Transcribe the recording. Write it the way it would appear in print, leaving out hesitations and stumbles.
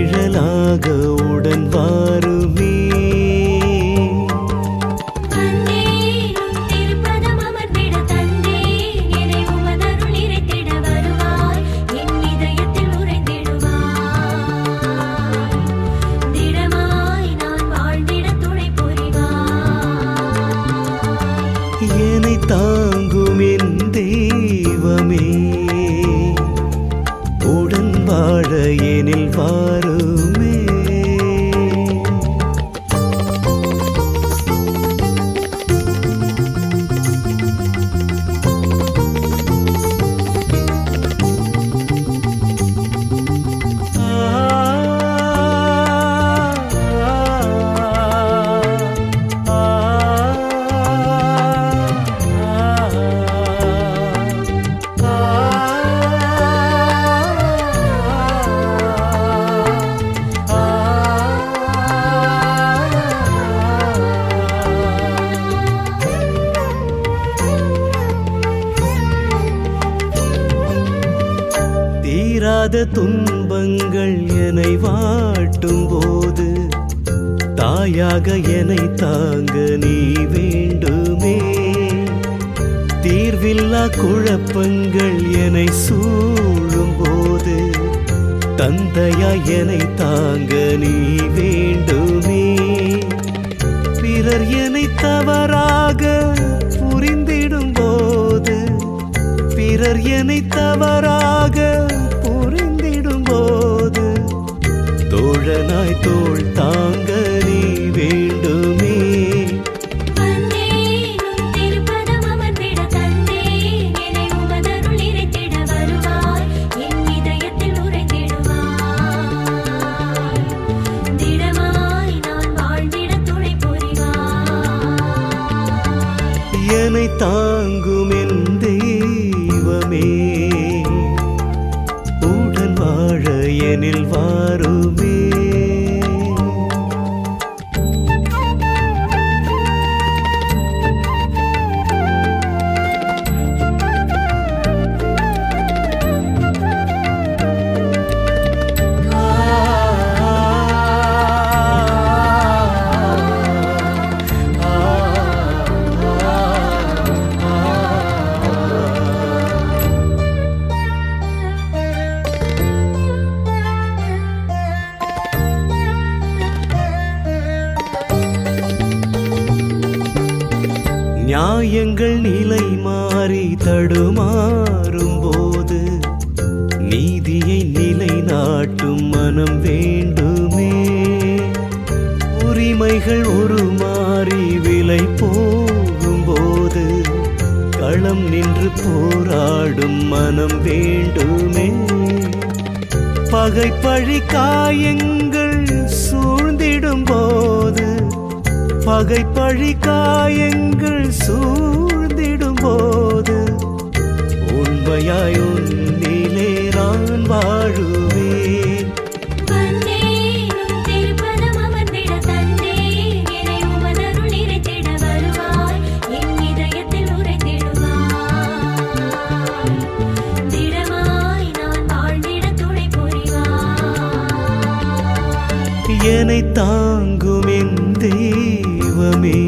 நிழலாக உடன் வாருமே. என்னை தாங்கும் என் தெய்வமே, உடன் வாழ எனில் வாருமே. தீராத துன்பங்கள் என்னை வாட்டும் போது தாயாக என்னை தாங்க நீ வேண்டுமே. தீர்வில்லா குழப்பங்கள் என்னை சூழும் போது தந்தையா என்னை தாங்க நீ வேண்டுமே. பிறர் என்னை தவறாக புரிந்திடும் போது, பிறர் என்னை தவறாக புரிந்திடும் போது தோழனாய் தோள் தாங்க நீ வேண்டுமே. என்னை தாங்கும் என் தெய்வமே, உடன் வாழ எனில் வாருமே. நியாயங்கள் நிலை மாறி தடுமாறும் போது நீதியை நிலைநாட்டும் மனம் வேண்டுமே. உரிமைகள் உருமாறி விலை போகும் போது களம் நின்று போராடும் மனம் வேண்டுமே. பகை பழி காயங்கள் சூழ்ந்திடும் போது, பகை பழி காயங்கள் சூழ்ந்திடும் போது உண்மையாய் உன்னிலே நான் வாழுவேன். என்னை தாங்கும் என் தெய்வமே,